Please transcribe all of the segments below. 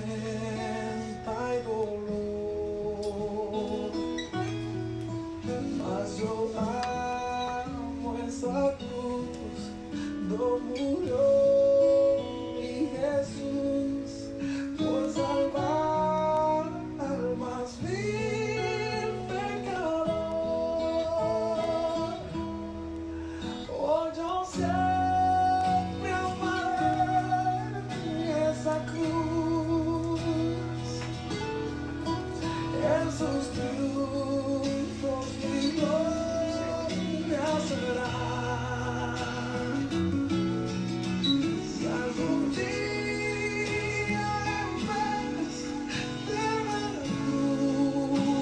y dolor, mas yo amo esa cruz donde murió mi Jesús por salvar al más vil pecador. Oh, yo siempre amaré esa cruz, en sus triunfos mi gloria será. Si algún día en vez de la cruz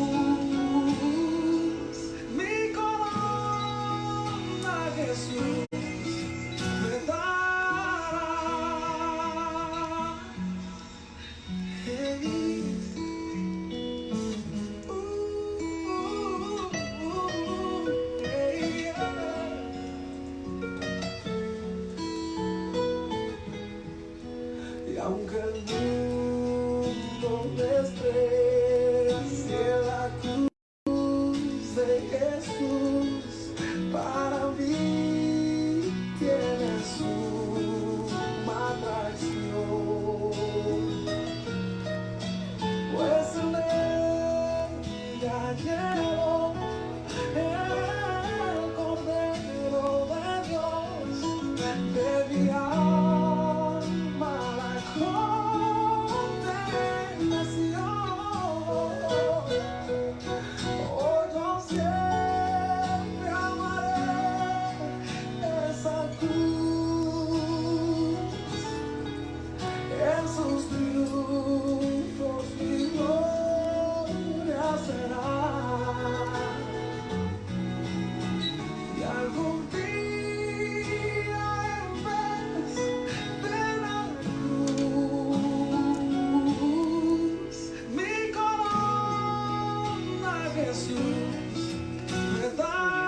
mi corona Jesús me dará. Hey, hey, y aunque el mundo desprecie la cruz de Jesús, para mí tiene suma atracción, pues en ella llevo el Cordero de Dios, de mi alma la condenación. Oh, yo siempre amaré esa cruz, en sus triunfos mi gloria será. Y algún día en vez de la cruz mi corona Jesús me dará.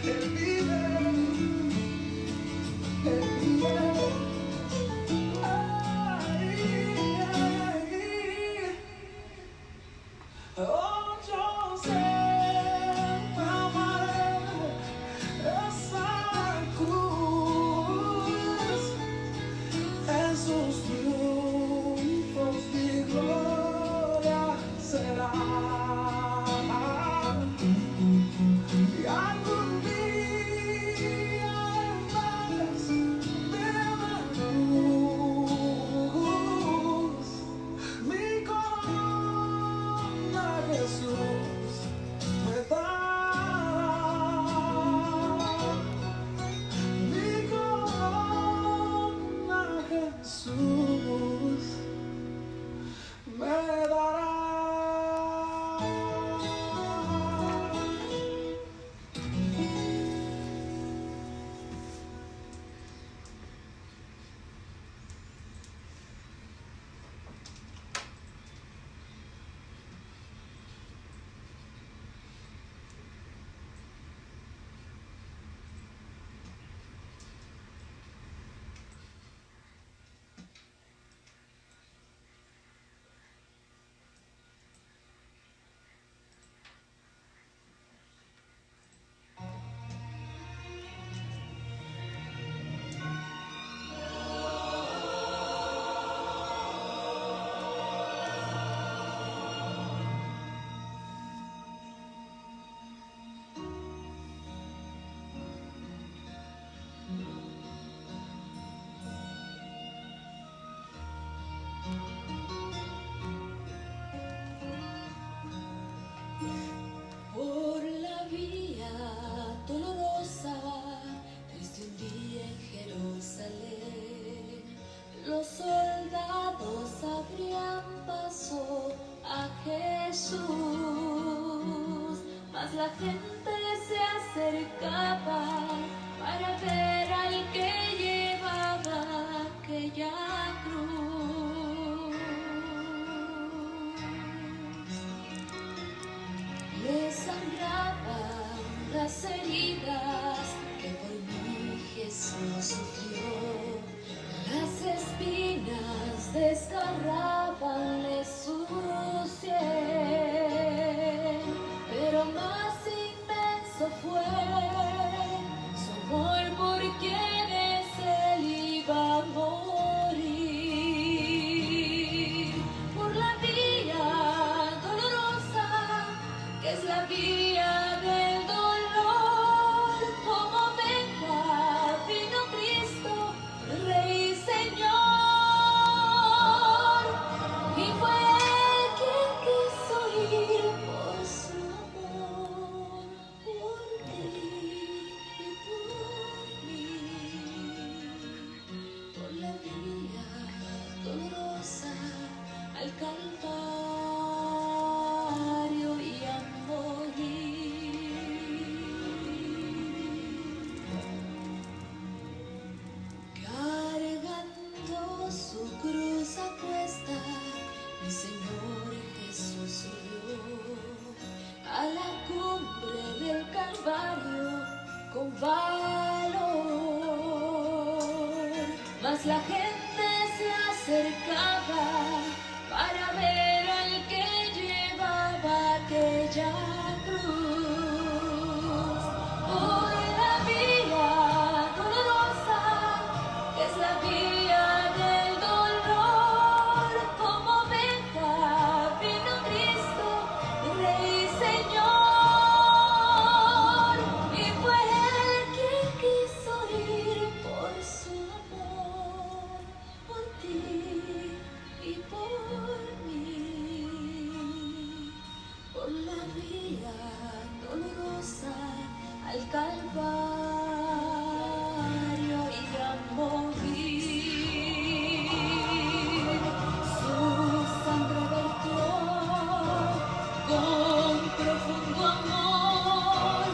Él vive, Él vive. Oh, yo siempre amaré esa cruz, en sus triunfos mi gloria será. Y algún día en vez de la cruz mi corona Jesús me dará. Mi corona Jesús me dará. Por la vía dolorosa, desde un día en Jerusalén, los soldados abrían paso a Jesús, mas la gente se acercaba para ver al que llevaba aquella cruz. Le sangraban las sus heridas que por mí Jesús sufrió. Las espinas desgarrabanle su sien, pero más inmenso fue su amor por quienes él iba a morir. Por la vía dolorosa que es la vía del dolor, como venga vino Cristo, Rey y Señor, y fue Él quien quiso ir por su amor, por ti y por mí, por la vía dolorosa al Calvario y a morir. Cargando su cruz a cuesta, mi Señor Jesús subió a la cumbre del Calvario con valor. Mas la gente se acercaba para ver al que llevaba aquella cruz. Por la vía dolorosa, que es la vía del dolor, como venga vino Cristo, Rey y Señor, y fue Él quien quiso ir por su amor, por ti y por mí, por la vía dolorosa al Calvario y a morir. Su sangre vertió con profundo amor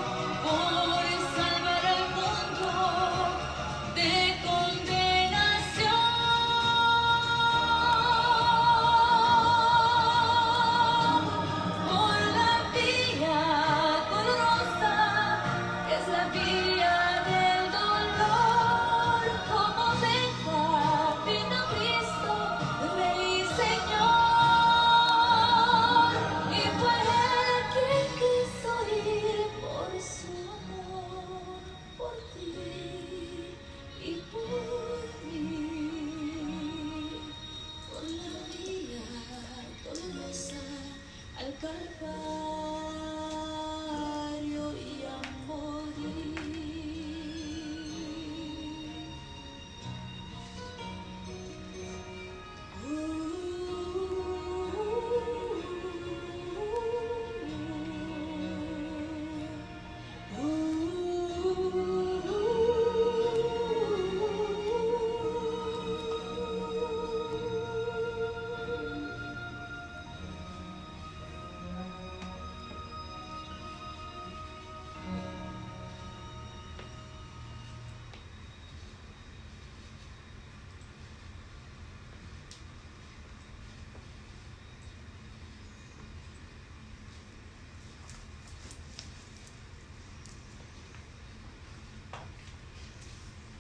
por salvar al mundo de condenación. Por la vía dolorosa, que es la vía del dolor, como venga vino Cristo, Rey y Señor, y fue Él quien quiso ir por su amor, por ti y por mí, por la vía dolorosa al Calvario y a morir.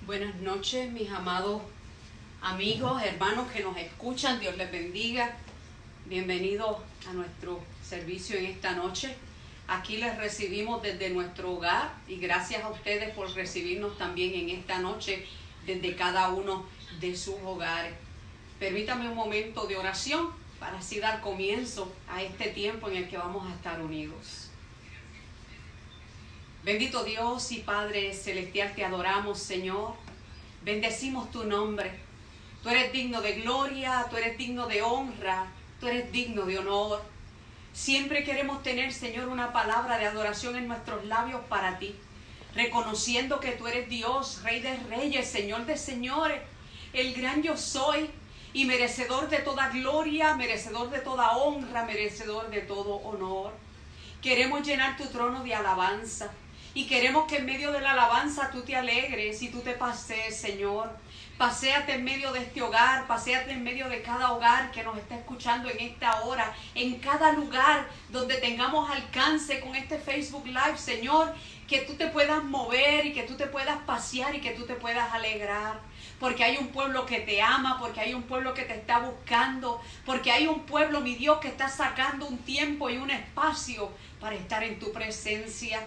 Buenas noches, mis amados amigos, hermanos que nos escuchan. Dios les bendiga. Bienvenidos a nuestro servicio en esta noche. Aquí les recibimos desde nuestro hogar y gracias a ustedes por recibirnos también en esta noche desde cada uno de sus hogares. Permítame un momento de oración para así dar comienzo a este tiempo en el que vamos a estar unidos. Bendito Dios y Padre Celestial, te adoramos, Señor. Bendecimos tu nombre. Tú eres digno de gloria, tú eres digno de honra, tú eres digno de honor. Siempre queremos tener, Señor, una palabra de adoración en nuestros labios para ti, reconociendo que tú eres Dios, Rey de reyes, Señor de señores, el gran yo soy, y merecedor de toda gloria, merecedor de toda honra, merecedor de todo honor. Queremos llenar tu trono de alabanza. Y queremos que en medio de la alabanza tú te alegres y tú te pasees, Señor. Paséate en medio de este hogar, paséate en medio de cada hogar que nos está escuchando en esta hora, en cada lugar donde tengamos alcance con este Facebook Live, Señor, que tú te puedas mover y que tú te puedas pasear y que tú te puedas alegrar. Porque hay un pueblo que te ama, porque hay un pueblo que te está buscando, porque hay un pueblo, mi Dios, que está sacando un tiempo y un espacio para estar en tu presencia.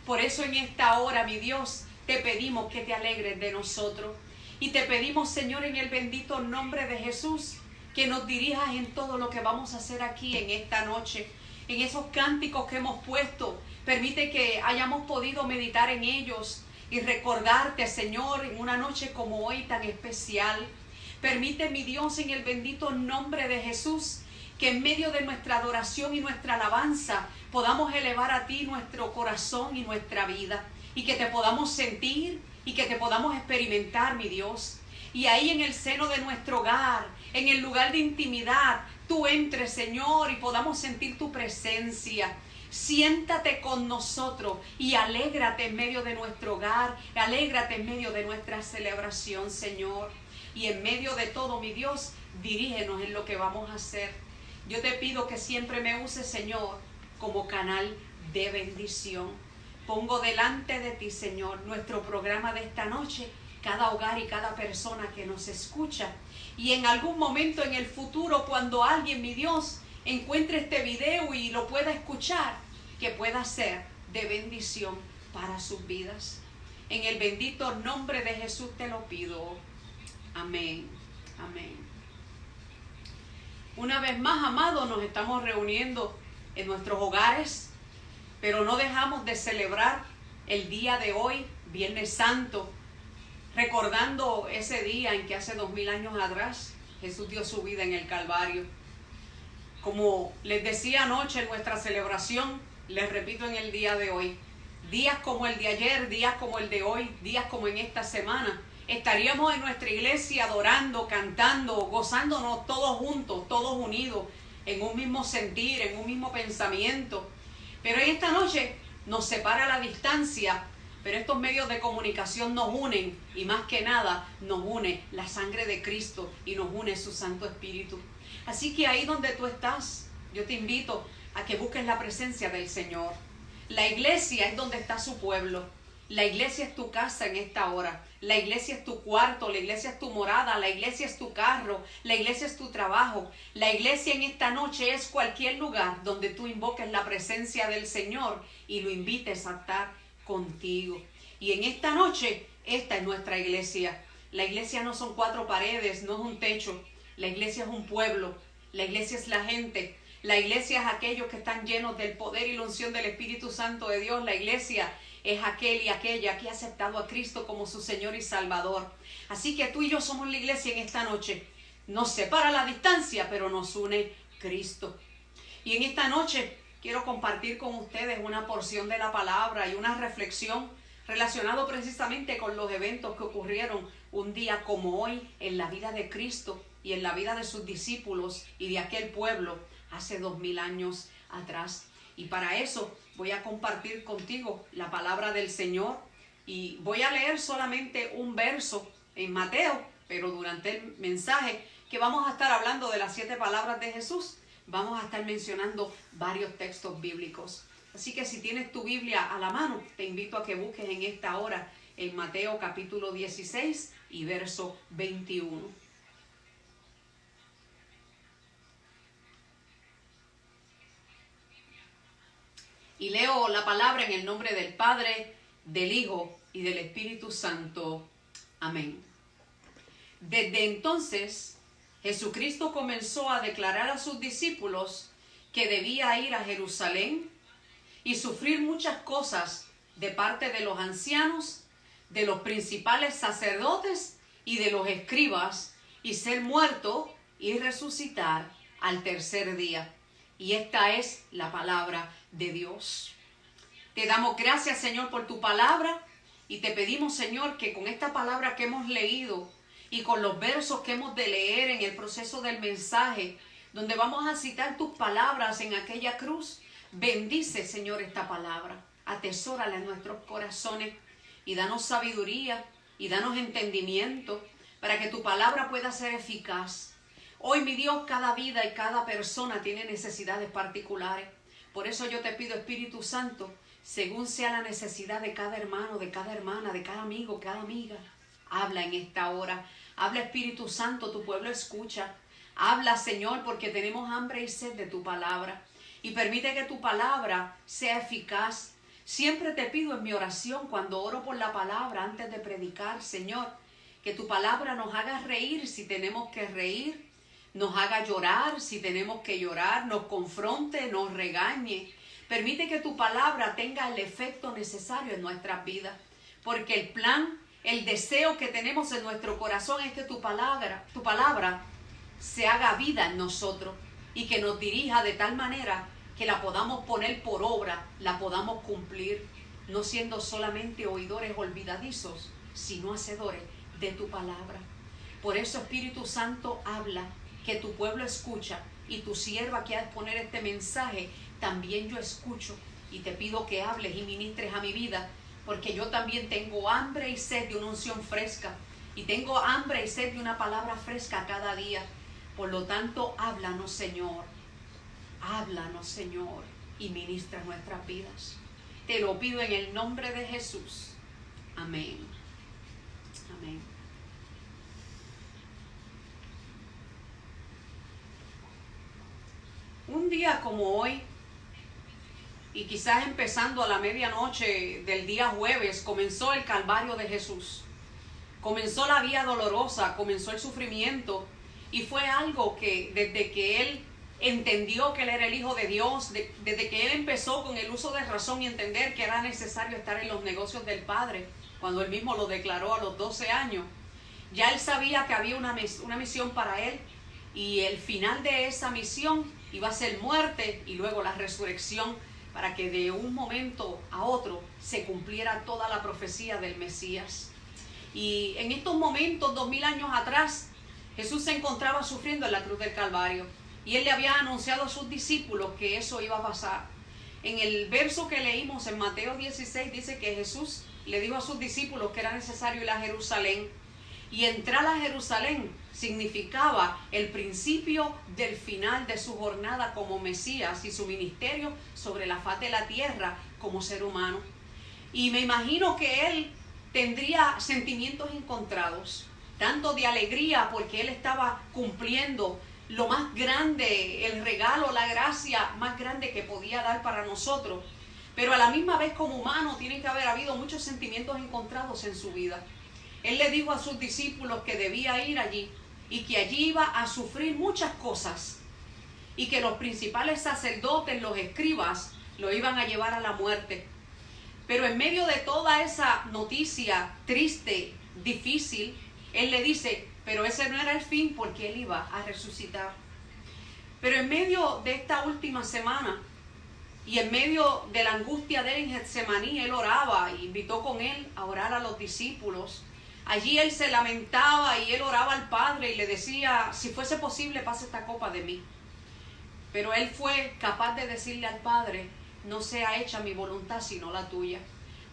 Por eso en esta hora, mi Dios, te pedimos que te alegres de nosotros. Y te pedimos, Señor, en el bendito nombre de Jesús, que nos dirijas en todo lo que vamos a hacer aquí en esta noche. En esos cánticos que hemos puesto, permite que hayamos podido meditar en ellos y recordarte, Señor, en una noche como hoy tan especial. Permite, mi Dios, en el bendito nombre de Jesús, que en medio de nuestra adoración y nuestra alabanza podamos elevar a ti nuestro corazón y nuestra vida, y que te podamos sentir y que te podamos experimentar, mi Dios. Y ahí en el seno de nuestro hogar, en el lugar de intimidad, tú entres, Señor, y podamos sentir tu presencia. Siéntate con nosotros y alégrate en medio de nuestro hogar, alégrate en medio de nuestra celebración, Señor. Y en medio de todo, mi Dios, dirígenos en lo que vamos a hacer. Yo te pido que siempre me uses, Señor, como canal de bendición. Pongo delante de ti, Señor, nuestro programa de esta noche, cada hogar y cada persona que nos escucha. Y en algún momento en el futuro, cuando alguien, mi Dios, encuentre este video y lo pueda escuchar, que pueda ser de bendición para sus vidas. En el bendito nombre de Jesús te lo pido. Amén. Amén. Una vez más, amados, nos estamos reuniendo en nuestros hogares, pero no dejamos de celebrar el día de hoy, Viernes Santo, recordando ese día en que hace 2000 años atrás Jesús dio su vida en el Calvario. Como les decía anoche en nuestra celebración, les repito en el día de hoy, días como el de ayer, días como el de hoy, días como en esta semana, estaríamos en nuestra iglesia adorando, cantando, gozándonos todos juntos, todos unidos, en un mismo sentir, en un mismo pensamiento. Pero en esta noche nos separa la distancia, pero estos medios de comunicación nos unen, y más que nada nos une la sangre de Cristo y nos une su Santo Espíritu. Así que ahí donde tú estás, yo te invito a que busques la presencia del Señor. La iglesia es donde está su pueblo. La iglesia es tu casa en esta hora. La iglesia es tu cuarto, la iglesia es tu morada, la iglesia es tu carro, la iglesia es tu trabajo. La iglesia en esta noche es cualquier lugar donde tú invoques la presencia del Señor y lo invites a estar contigo. Y en esta noche, esta es nuestra iglesia. La iglesia no son 4 paredes, no es un techo. La iglesia es un pueblo. La iglesia es la gente. La iglesia es aquellos que están llenos del poder y la unción del Espíritu Santo de Dios. La iglesia es aquel y aquella que ha aceptado a Cristo como su Señor y Salvador. Así que tú y yo somos la iglesia en esta noche. Nos separa la distancia, pero nos une Cristo. Y en esta noche quiero compartir con ustedes una porción de la palabra y una reflexión relacionado precisamente con los eventos que ocurrieron un día como hoy en la vida de Cristo y en la vida de sus discípulos y de aquel pueblo hace 2000 años atrás. Y para eso voy a compartir contigo la palabra del Señor y voy a leer solamente un verso en Mateo, pero durante el mensaje que vamos a estar hablando de las 7 palabras de Jesús, vamos a estar mencionando varios textos bíblicos. Así que si tienes tu Biblia a la mano, te invito a que busques en esta hora en Mateo capítulo 16 y verso 21. Y leo la palabra en el nombre del Padre, del Hijo y del Espíritu Santo. Amén. Desde entonces, Jesucristo comenzó a declarar a sus discípulos que debía ir a Jerusalén y sufrir muchas cosas de parte de los ancianos, de los principales sacerdotes y de los escribas, y ser muerto y resucitar al tercer día. Y esta es la palabra de Dios. Te damos gracias, Señor, por tu palabra, y te pedimos, Señor, que con esta palabra que hemos leído y con los versos que hemos de leer en el proceso del mensaje, donde vamos a citar tus palabras en aquella cruz, bendice, Señor, esta palabra. atesórala en nuestros corazones y danos sabiduría y danos entendimiento para que tu palabra pueda ser eficaz. Hoy, mi Dios, cada vida y cada persona tiene necesidades particulares. Por eso yo te pido, Espíritu Santo, según sea la necesidad de cada hermano, de cada hermana, de cada amigo, cada amiga, habla en esta hora. Habla, Espíritu Santo, tu pueblo escucha. Habla, Señor, porque tenemos hambre y sed de tu palabra. Y permite que tu palabra sea eficaz. Siempre te pido en mi oración, cuando oro por la palabra, antes de predicar, Señor, que tu palabra nos haga reír si tenemos que reír, nos haga llorar si tenemos que llorar, nos confronte, nos regañe. Permite que tu palabra tenga el efecto necesario en nuestras vidas, porque el plan, el deseo que tenemos en nuestro corazón es que tu palabra se haga vida en nosotros y que nos dirija de tal manera que la podamos poner por obra, la podamos cumplir, no siendo solamente oidores olvidadizos, sino hacedores de tu palabra. Por eso, Espíritu Santo, habla, que tu pueblo escucha, y tu sierva que ha de exponer este mensaje, también yo escucho, y te pido que hables y ministres a mi vida, porque yo también tengo hambre y sed de una unción fresca, y tengo hambre y sed de una palabra fresca cada día. Por lo tanto, háblanos, Señor, y ministra nuestras vidas. Te lo pido en el nombre de Jesús. Amén. Amén. Un día como hoy, y quizás empezando a la medianoche del día jueves, comenzó el Calvario de Jesús. Comenzó la vía dolorosa, comenzó el sufrimiento, y fue algo que desde que Él entendió que Él era el Hijo de Dios, desde que Él empezó con el uso de razón y entender que era necesario estar en los negocios del Padre, cuando Él mismo lo declaró a los 12 años, ya Él sabía que había una misión para Él, y el final de esa misión iba a ser muerte y luego la resurrección, para que de un momento a otro se cumpliera toda la profecía del Mesías. Y en estos momentos, 2000 años atrás, Jesús se encontraba sufriendo en la cruz del Calvario, y Él le había anunciado a sus discípulos que eso iba a pasar. En el verso que leímos en Mateo 16 dice que Jesús le dijo a sus discípulos que era necesario ir a Jerusalén, y entrar a Jerusalén significaba el principio del final de su jornada como Mesías y su ministerio sobre la faz de la tierra como ser humano. Y me imagino que Él tendría sentimientos encontrados, tanto de alegría porque Él estaba cumpliendo lo más grande, el regalo, la gracia más grande que podía dar para nosotros, pero a la misma vez como humano tiene que haber habido muchos sentimientos encontrados en su vida. Él le dijo a sus discípulos que debía ir allí y que allí iba a sufrir muchas cosas, y que los principales sacerdotes, los escribas, lo iban a llevar a la muerte. Pero en medio de toda esa noticia triste, difícil, Él le dice, pero ese no era el fin, porque Él iba a resucitar. Pero en medio de esta última semana y en medio de la angustia de Él en Getsemaní, Él oraba y invitó con Él a orar a los discípulos. Allí Él se lamentaba y Él oraba al Padre y le decía, si fuese posible, pase esta copa de mí. Pero Él fue capaz de decirle al Padre, no sea hecha mi voluntad sino la tuya.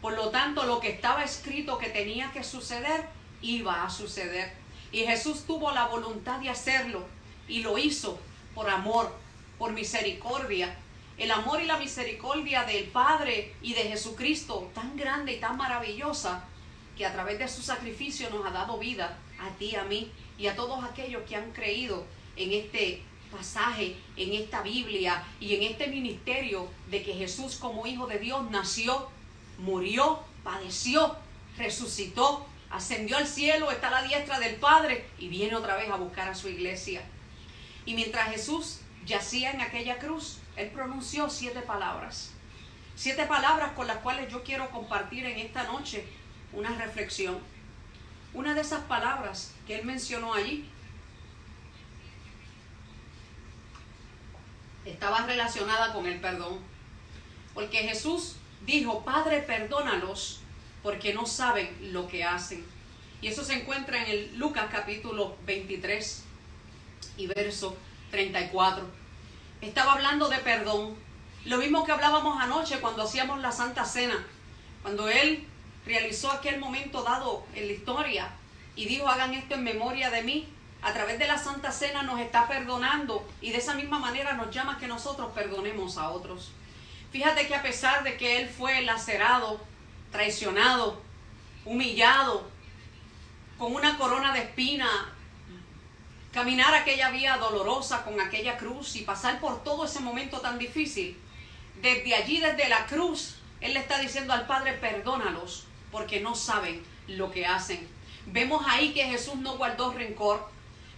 Por lo tanto, lo que estaba escrito que tenía que suceder, iba a suceder. Y Jesús tuvo la voluntad de hacerlo, y lo hizo por amor, por misericordia. El amor y la misericordia del Padre y de Jesucristo, tan grande y tan maravillosa, que a través de su sacrificio nos ha dado vida a ti, a mí y a todos aquellos que han creído en este pasaje, en esta Biblia y en este ministerio de que Jesús, como Hijo de Dios, nació, murió, padeció, resucitó, ascendió al cielo, está a la diestra del Padre y viene otra vez a buscar a su iglesia. Y mientras Jesús yacía en aquella cruz, Él pronunció 7 palabras. 7 palabras con las cuales yo quiero compartir en esta noche una reflexión. Una de esas palabras que Él mencionó allí estaba relacionada con el perdón, porque Jesús dijo, Padre, perdónalos porque no saben lo que hacen. Y eso se encuentra en el Lucas capítulo 23 y verso 34. Estaba hablando de perdón, Lo mismo que hablábamos anoche cuando hacíamos la Santa Cena, cuando Él realizó aquel momento dado en la historia y dijo: hagan esto en memoria de mí. A través de la Santa Cena nos está perdonando y de esa misma manera nos llama a que nosotros perdonemos a otros. Fíjate que a pesar de que Él fue lacerado, traicionado, humillado, con una corona de espina, caminar aquella vía dolorosa con aquella cruz y pasar por todo ese momento tan difícil, desde allí, desde la cruz, Él le está diciendo al Padre: perdónalos porque no saben lo que hacen. Vemos ahí que Jesús no guardó rencor.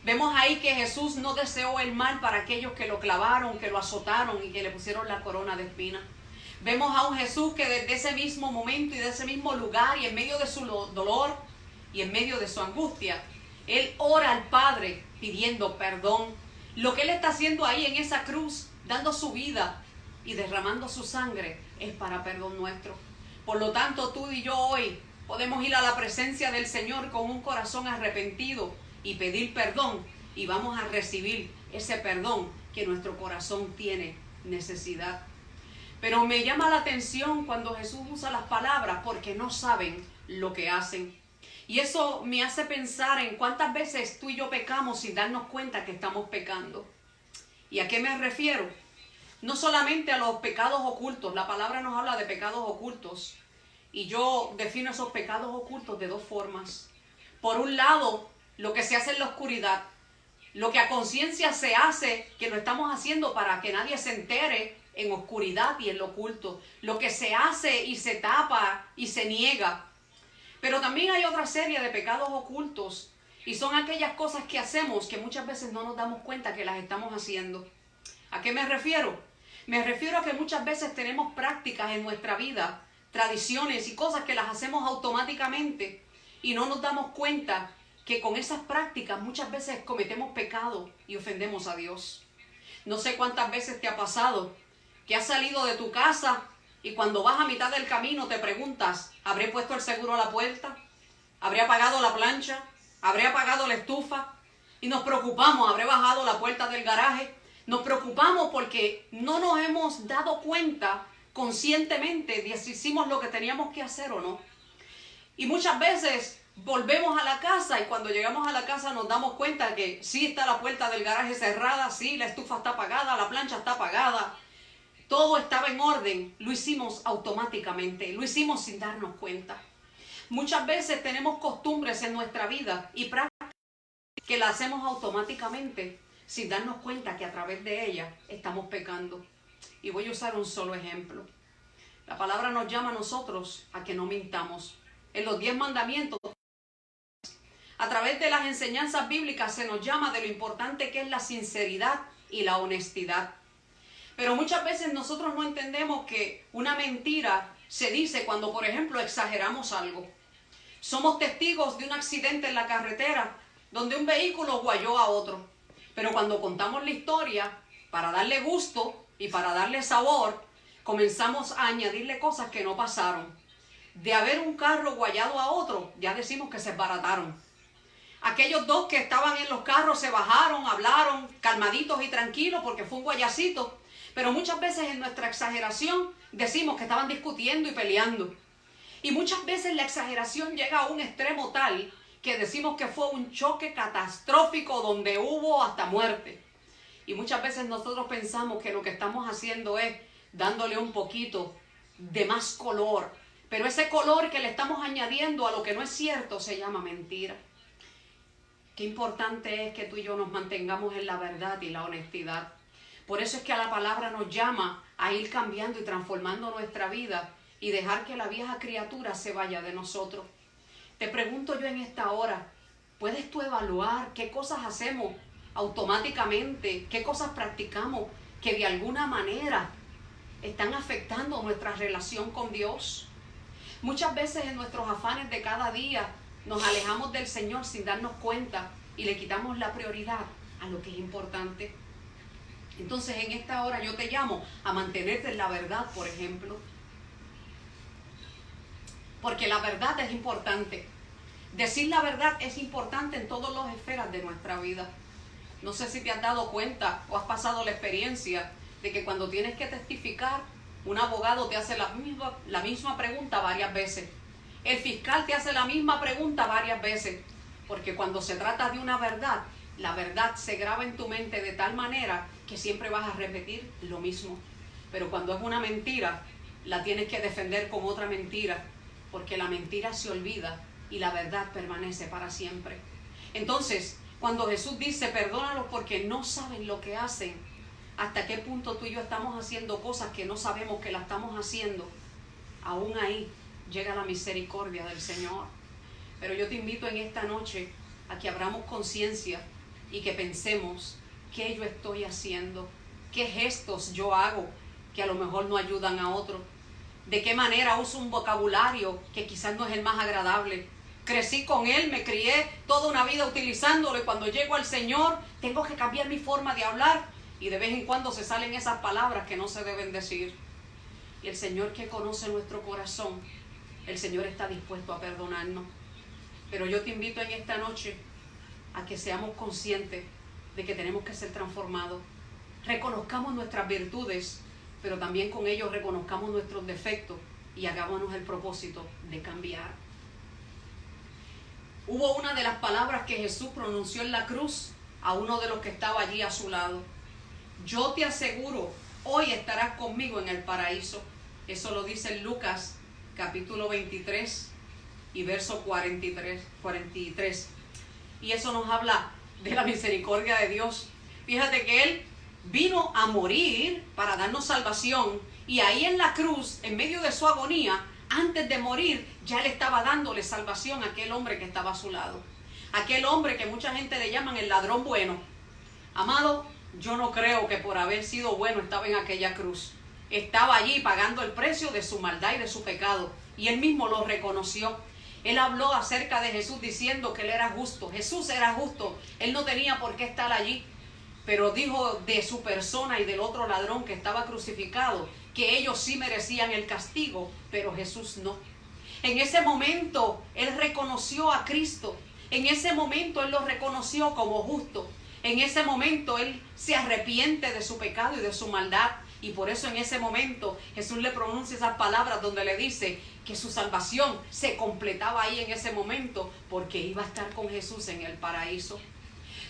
Vemos ahí que Jesús no deseó el mal para aquellos que lo clavaron, que lo azotaron y que le pusieron la corona de espinas. Vemos a un Jesús que desde ese mismo momento y de ese mismo lugar y en medio de su dolor y en medio de su angustia, Él ora al Padre pidiendo perdón. Lo que Él está haciendo ahí en esa cruz, dando su vida y derramando su sangre, es para perdón nuestro. Por lo tanto, tú y yo hoy podemos ir a la presencia del Señor con un corazón arrepentido y pedir perdón, y vamos a recibir ese perdón que nuestro corazón tiene necesidad. Pero me llama la atención cuando Jesús usa las palabras, porque no saben lo que hacen. Y eso me hace pensar en cuántas veces tú y yo pecamos sin darnos cuenta que estamos pecando. ¿Y a qué me refiero? No solamente a los pecados ocultos. La palabra nos habla de pecados ocultos. Y yo defino esos pecados ocultos de dos formas. Por un lado, lo que se hace en la oscuridad. Lo que a conciencia se hace, que lo estamos haciendo para que nadie se entere, en oscuridad y en lo oculto. Lo que se hace y se tapa y se niega. Pero también hay otra serie de pecados ocultos. Y son aquellas cosas que hacemos que muchas veces no nos damos cuenta que las estamos haciendo. ¿A qué me refiero? Me refiero a que muchas veces tenemos prácticas en nuestra vida, tradiciones y cosas que las hacemos automáticamente y no nos damos cuenta que con esas prácticas muchas veces cometemos pecado y ofendemos a Dios. No sé cuántas veces te ha pasado que has salido de tu casa y cuando vas a mitad del camino te preguntas: ¿habré puesto el seguro a la puerta? ¿Habré apagado la plancha? ¿Habré apagado la estufa? Y nos preocupamos: ¿habré bajado la puerta del garaje? Nos preocupamos porque no nos hemos dado cuenta conscientemente de si hicimos lo que teníamos que hacer o no. Y muchas veces volvemos a la casa y cuando llegamos a la casa nos damos cuenta que sí está la puerta del garaje cerrada, sí, la estufa está apagada, la plancha está apagada. Todo estaba en orden, lo hicimos automáticamente, lo hicimos sin darnos cuenta. Muchas veces tenemos costumbres en nuestra vida y prácticas que las hacemos automáticamente sin darnos cuenta que a través de ellas estamos pecando. Y voy a usar un solo ejemplo. La palabra nos llama a nosotros a que no mintamos. En los 10 mandamientos, a través de las enseñanzas bíblicas se nos llama de lo importante que es la sinceridad y la honestidad. Pero muchas veces nosotros no entendemos que una mentira se dice cuando, por ejemplo, exageramos algo. Somos testigos de un accidente en la carretera donde un vehículo guayó a otro. Pero cuando contamos la historia, para darle gusto y para darle sabor, comenzamos a añadirle cosas que no pasaron. De haber un carro guayado a otro, ya decimos que se esbarataron. Aquellos dos que estaban en los carros se bajaron, hablaron calmaditos y tranquilos porque fue un guayacito. Pero muchas veces en nuestra exageración decimos que estaban discutiendo y peleando. Y muchas veces la exageración llega a un extremo tal que decimos que fue un choque catastrófico donde hubo hasta muerte. Y muchas veces nosotros pensamos que lo que estamos haciendo es dándole un poquito de más color. Pero ese color que le estamos añadiendo a lo que no es cierto se llama mentira. Qué importante es que tú y yo nos mantengamos en la verdad y la honestidad. Por eso es que a la palabra nos llama a ir cambiando y transformando nuestra vida y dejar que la vieja criatura se vaya de nosotros. Te pregunto yo en esta hora, ¿puedes tú evaluar qué cosas hacemos automáticamente, qué cosas practicamos que de alguna manera están afectando nuestra relación con Dios? Muchas veces en nuestros afanes de cada día nos alejamos del Señor sin darnos cuenta y le quitamos la prioridad a lo que es importante. Entonces en esta hora yo te llamo a mantenerte en la verdad, por ejemplo. Porque la verdad es importante. Decir la verdad es importante en todas las esferas de nuestra vida. No sé si te has dado cuenta o has pasado la experiencia de que cuando tienes que testificar, un abogado te hace la misma pregunta varias veces. El fiscal te hace la misma pregunta varias veces. Porque cuando se trata de una verdad, la verdad se graba en tu mente de tal manera que siempre vas a repetir lo mismo. Pero cuando es una mentira, la tienes que defender con otra mentira, porque la mentira se olvida y la verdad permanece para siempre. Entonces, cuando Jesús dice, perdónalos porque no saben lo que hacen, ¿hasta qué punto tú y yo estamos haciendo cosas que no sabemos que las estamos haciendo? Aún ahí llega la misericordia del Señor. Pero yo te invito en esta noche a que abramos conciencia y que pensemos qué yo estoy haciendo, qué gestos yo hago que a lo mejor no ayudan a otros, de qué manera uso un vocabulario que quizás no es el más agradable. Crecí con él, me crié toda una vida utilizándolo y cuando llego al Señor tengo que cambiar mi forma de hablar y de vez en cuando se salen esas palabras que no se deben decir. Y el Señor, que conoce nuestro corazón, el Señor está dispuesto a perdonarnos. Pero yo te invito en esta noche a que seamos conscientes de que tenemos que ser transformados. Reconozcamos nuestras virtudes, pero también con ellos reconozcamos nuestros defectos y hagámonos el propósito de cambiar. Hubo una de las palabras que Jesús pronunció en la cruz a uno de los que estaba allí a su lado. Yo te aseguro, hoy estarás conmigo en el paraíso. Eso lo dice en Lucas capítulo 23 y verso 43. Y eso nos habla de la misericordia de Dios. Fíjate que Él vino a morir para darnos salvación y ahí en la cruz, en medio de su agonía, antes de morir, ya Él estaba dándole salvación a aquel hombre que estaba a su lado. Aquel hombre que mucha gente le llaman el ladrón bueno. Amado, yo no creo que por haber sido bueno estaba en aquella cruz. Estaba allí pagando el precio de su maldad y de su pecado. Y Él mismo lo reconoció. Él habló acerca de Jesús diciendo que Él era justo. Jesús era justo. Él no tenía por qué estar allí. Pero dijo de su persona y del otro ladrón que estaba crucificado que ellos sí merecían el castigo, pero Jesús no. En ese momento Él reconoció a Cristo. En ese momento Él lo reconoció como justo. En ese momento Él se arrepiente de su pecado y de su maldad. Y por eso en ese momento Jesús le pronuncia esas palabras donde le dice que su salvación se completaba ahí en ese momento porque iba a estar con Jesús en el paraíso.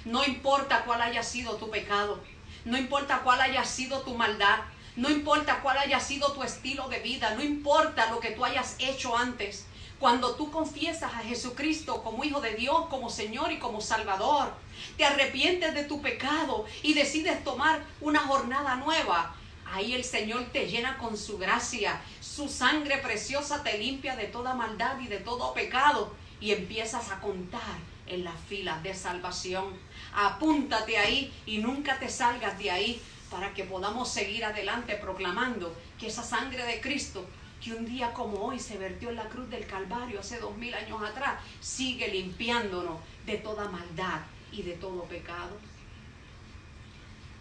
No importa cuál haya sido tu pecado, no importa cuál haya sido tu maldad, no importa cuál haya sido tu estilo de vida, no importa lo que tú hayas hecho antes. Cuando tú confiesas a Jesucristo como Hijo de Dios, como Señor y como Salvador, te arrepientes de tu pecado y decides tomar una jornada nueva, ahí el Señor te llena con su gracia, su sangre preciosa te limpia de toda maldad y de todo pecado y empiezas a contar en las filas de salvación. Apúntate ahí y nunca te salgas de ahí para que podamos seguir adelante proclamando que esa sangre de Cristo, que un día como hoy se vertió en la cruz del Calvario hace 2000 años atrás, sigue limpiándonos de toda maldad y de todo pecado.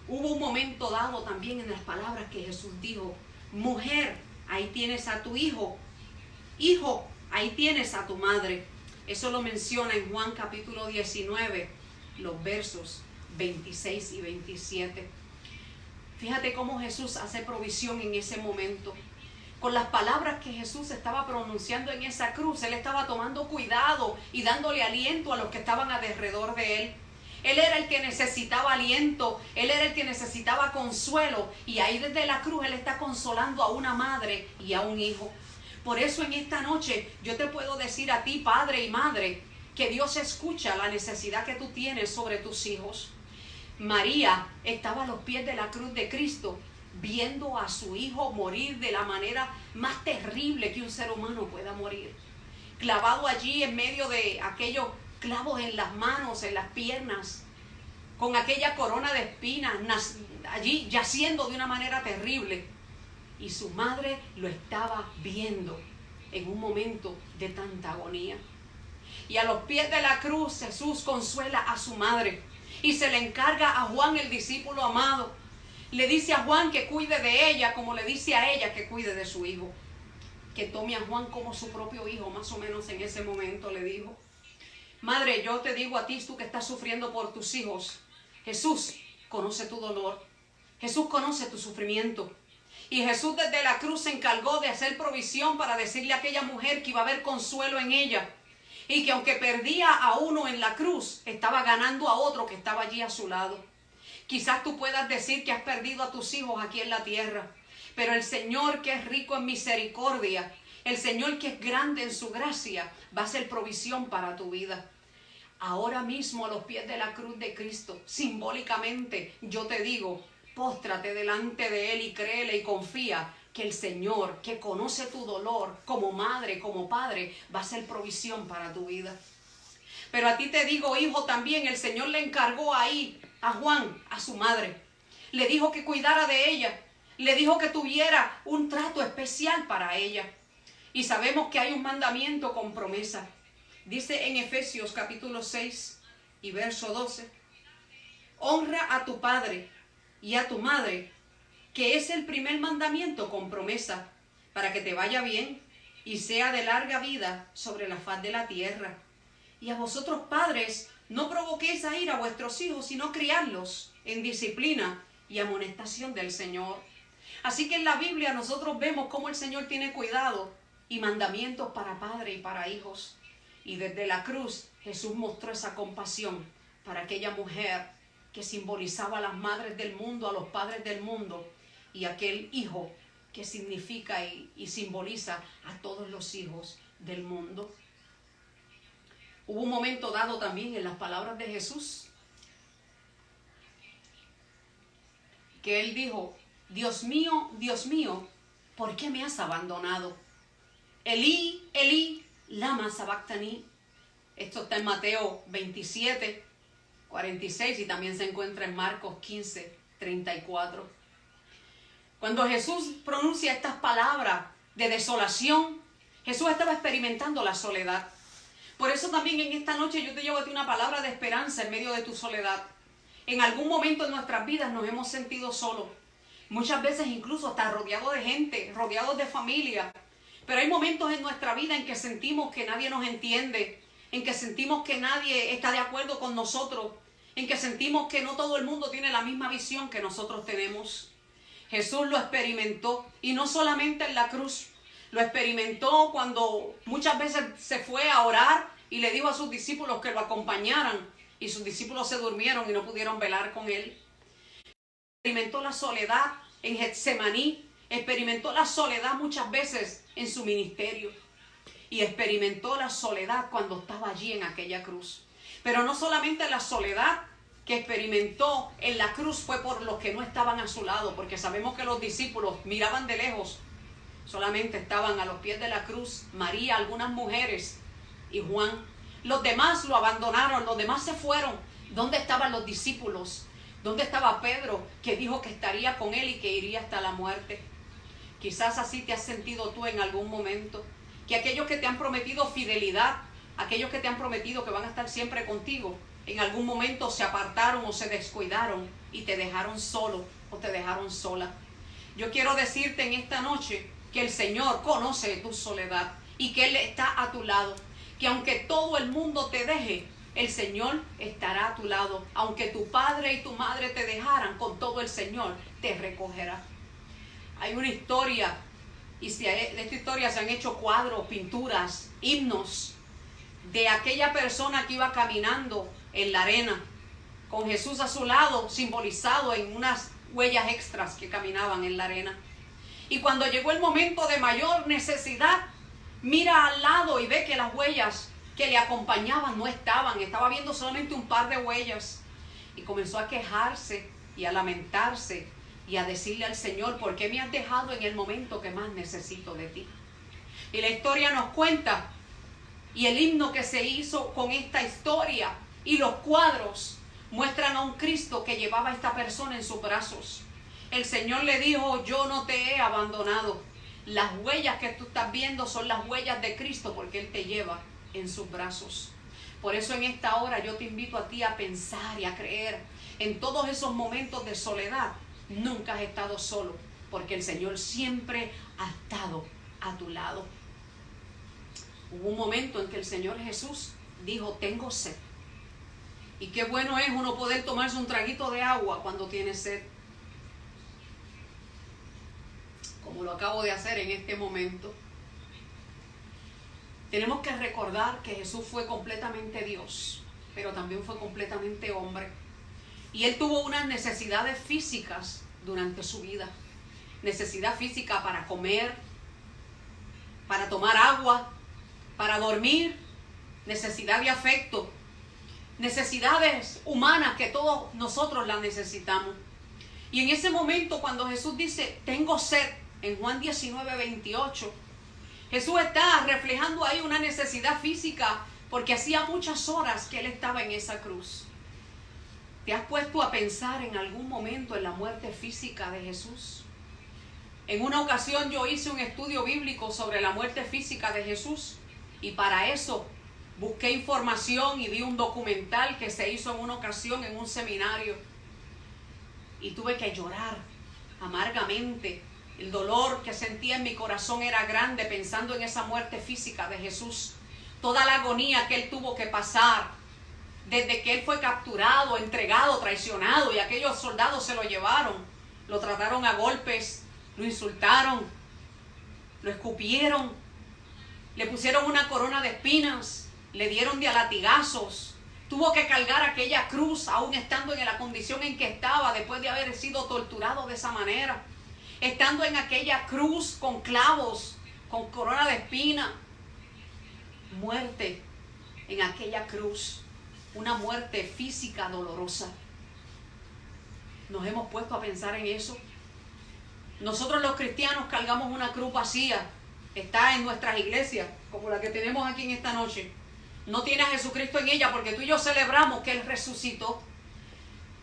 Hubo un momento dado también en las palabras que Jesús dijo: mujer, ahí tienes a tu hijo. Hijo, ahí tienes a tu madre. Eso lo menciona en Juan capítulo 19, los versos 26 y 27. Fíjate cómo Jesús hace provisión en ese momento. Con las palabras que Jesús estaba pronunciando en esa cruz, Él estaba tomando cuidado y dándole aliento a los que estaban alrededor de Él. Él era el que necesitaba aliento, Él era el que necesitaba consuelo. Y ahí desde la cruz Él está consolando a una madre y a un hijo. Por eso en esta noche yo te puedo decir a ti, padre y madre, que Dios escucha la necesidad que tú tienes sobre tus hijos. María estaba a los pies de la cruz de Cristo, viendo a su hijo morir de la manera más terrible que un ser humano pueda morir. Clavado allí en medio de aquellos clavos en las manos, en las piernas, con aquella corona de espinas, allí yaciendo de una manera terrible. Y su madre lo estaba viendo en un momento de tanta agonía. Y a los pies de la cruz Jesús consuela a su madre y se le encarga a Juan, el discípulo amado. Le dice a Juan que cuide de ella como le dice a ella que cuide de su hijo. Que tome a Juan como su propio hijo, más o menos en ese momento le dijo. Madre, yo te digo a ti, tú que estás sufriendo por tus hijos, Jesús conoce tu dolor. Jesús conoce tu sufrimiento. Y Jesús desde la cruz se encargó de hacer provisión para decirle a aquella mujer que iba a haber consuelo en ella. Y que aunque perdía a uno en la cruz, estaba ganando a otro que estaba allí a su lado. Quizás tú puedas decir que has perdido a tus hijos aquí en la tierra. Pero el Señor, que es rico en misericordia, el Señor, que es grande en su gracia, va a hacer provisión para tu vida. Ahora mismo a los pies de la cruz de Cristo, simbólicamente, yo te digo, póstrate delante de Él y créele y confía que el Señor, que conoce tu dolor como madre, como padre, va a hacer provisión para tu vida. Pero a ti te digo, hijo, también el Señor le encargó ahí a Juan, a su madre. Le dijo que cuidara de ella. Le dijo que tuviera un trato especial para ella. Y sabemos que hay un mandamiento con promesa. Dice en Efesios capítulo 6 y verso 12. Honra a tu padre y a tu madre, que es el primer mandamiento con promesa, para que te vaya bien y sea de larga vida sobre la faz de la tierra. Y a vosotros padres, no provoquéis a ira a vuestros hijos, sino criarlos en disciplina y amonestación del Señor. Así que en la Biblia nosotros vemos cómo el Señor tiene cuidado y mandamientos para padre y para hijos. Y desde la cruz Jesús mostró esa compasión para aquella mujer que simbolizaba a las madres del mundo, a los padres del mundo, y aquel hijo que significa y simboliza a todos los hijos del mundo. Hubo un momento dado también en las palabras de Jesús que Él dijo, Dios mío, ¿por qué me has abandonado? Elí, Elí, lama sabactani. Esto está en Mateo 27, 46 y también se encuentra en Marcos 15, 34. Cuando Jesús pronuncia estas palabras de desolación, Jesús estaba experimentando la soledad. Por eso también en esta noche yo te llevo a ti una palabra de esperanza en medio de tu soledad. En algún momento en nuestras vidas nos hemos sentido solos. Muchas veces incluso hasta rodeados de gente, rodeados de familia. Pero hay momentos en nuestra vida en que sentimos que nadie nos entiende, en que sentimos que nadie está de acuerdo con nosotros, en que sentimos que no todo el mundo tiene la misma visión que nosotros tenemos. Jesús lo experimentó, y no solamente en la cruz, lo experimentó cuando muchas veces se fue a orar y le dijo a sus discípulos que lo acompañaran, y sus discípulos se durmieron y no pudieron velar con él. Experimentó la soledad en Getsemaní, experimentó la soledad muchas veces en su ministerio, y experimentó la soledad cuando estaba allí en aquella cruz. Pero no solamente la soledad que experimentó en la cruz fue por los que no estaban a su lado, porque sabemos que los discípulos miraban de lejos, solamente estaban a los pies de la cruz María, algunas mujeres y Juan. Los demás lo abandonaron, los demás se fueron. ¿Dónde estaban los discípulos? ¿Dónde estaba Pedro, que dijo que estaría con él y que iría hasta la muerte? Quizás así te has sentido tú en algún momento, que aquellos que te han prometido fidelidad, aquellos que te han prometido que van a estar siempre contigo, en algún momento se apartaron o se descuidaron y te dejaron solo o te dejaron sola. Yo quiero decirte en esta noche que el Señor conoce tu soledad y que Él está a tu lado, que aunque todo el mundo te deje, el Señor estará a tu lado. Aunque tu padre y tu madre te dejaran, con todo el Señor te recogerá. Hay una historia, y de esta historia se han hecho cuadros, pinturas, himnos, de aquella persona que iba caminando en la arena, con Jesús a su lado, simbolizado en unas huellas extras que caminaban en la arena. Y cuando llegó el momento de mayor necesidad, mira al lado y ve que las huellas que le acompañaban no estaban, estaba viendo solamente un par de huellas. Y comenzó a quejarse y a lamentarse y a decirle al Señor, ¿por qué me has dejado en el momento que más necesito de ti? Y la historia nos cuenta, y el himno que se hizo con esta historia y los cuadros muestran a un Cristo que llevaba a esta persona en sus brazos. El Señor le dijo, yo no te he abandonado. Las huellas que tú estás viendo son las huellas de Cristo, porque Él te lleva en sus brazos. Por eso en esta hora yo te invito a ti a pensar y a creer. En todos esos momentos de soledad, nunca has estado solo, porque el Señor siempre ha estado a tu lado. Hubo un momento en que el Señor Jesús dijo, tengo sed. Y qué bueno es uno poder tomarse un traguito de agua cuando tiene sed. como lo acabo de hacer en este momento. Tenemos que recordar que Jesús fue completamente Dios, pero también fue completamente hombre. Y Él tuvo unas necesidades físicas durante su vida. Necesidad física para comer, para tomar agua, para dormir, necesidad de afecto, necesidades humanas que todos nosotros las necesitamos. Y en ese momento cuando Jesús dice, tengo sed, en Juan 19:28, Jesús está reflejando ahí una necesidad física porque hacía muchas horas que Él estaba en esa cruz. ¿Te has puesto a pensar en algún momento en la muerte física de Jesús? En una ocasión yo hice un estudio bíblico sobre la muerte física de Jesús y para eso busqué información y vi un documental que se hizo en una ocasión en un seminario y tuve que llorar amargamente. El dolor que sentía en mi corazón era grande pensando en esa muerte física de Jesús. Toda la agonía que Él tuvo que pasar desde que Él fue capturado, entregado, traicionado y aquellos soldados se lo llevaron. Lo trataron a golpes, lo insultaron, lo escupieron, le pusieron una corona de espinas, le dieron de a latigazos. Tuvo que cargar aquella cruz aún estando en la condición en que estaba después de haber sido torturado de esa manera. Estando en aquella cruz con clavos, con corona de espina. Muerte en aquella cruz. Una muerte física dolorosa. ¿Nos hemos puesto a pensar en eso? Nosotros los cristianos cargamos una cruz vacía. Está en nuestras iglesias, como la que tenemos aquí en esta noche. No tiene a Jesucristo en ella porque tú y yo celebramos que Él resucitó.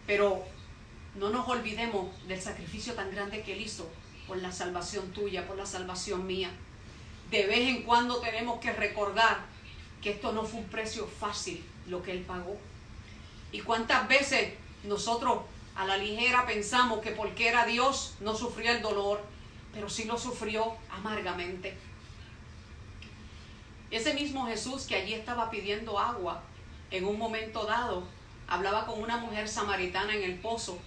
Pero no nos olvidemos del sacrificio tan grande que Él hizo por la salvación tuya, por la salvación mía. De vez en cuando tenemos que recordar que esto no fue un precio fácil lo que Él pagó. Y cuántas veces nosotros a la ligera pensamos que porque era Dios no sufría el dolor, pero sí lo sufrió amargamente. Ese mismo Jesús que allí estaba pidiendo agua, en un momento dado, hablaba con una mujer samaritana en el pozo.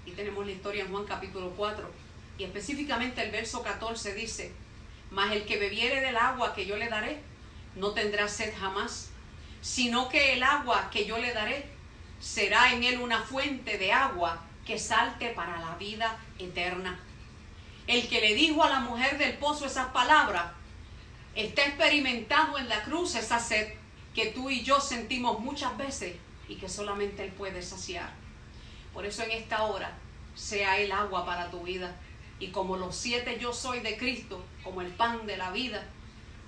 Y tenemos la historia en Juan capítulo 4. Y específicamente el verso 14 dice, mas el que bebiere del agua que yo le daré, no tendrá sed jamás, sino que el agua que yo le daré será en él una fuente de agua que salte para la vida eterna. El que le dijo a la mujer del pozo esas palabras, está experimentando en la cruz esa sed que tú y yo sentimos muchas veces y que solamente Él puede saciar. Por eso en esta hora, sea el agua para tu vida. Y como los 7 yo soy de Cristo, como el pan de la vida,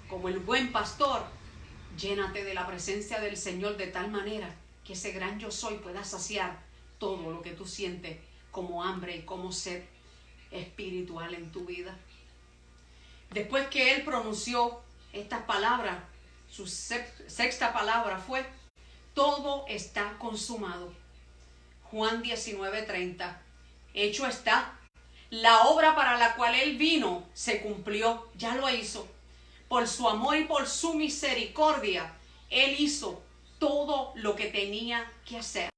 como el buen pastor, llénate de la presencia del Señor de tal manera que ese gran yo soy pueda saciar todo lo que tú sientes como hambre y como sed espiritual en tu vida. Después que Él pronunció estas palabras, su sexta palabra fue, todo está consumado. Juan 19:30, hecho está. La obra para la cual Él vino se cumplió, ya lo hizo. Por su amor y por su misericordia, Él hizo todo lo que tenía que hacer.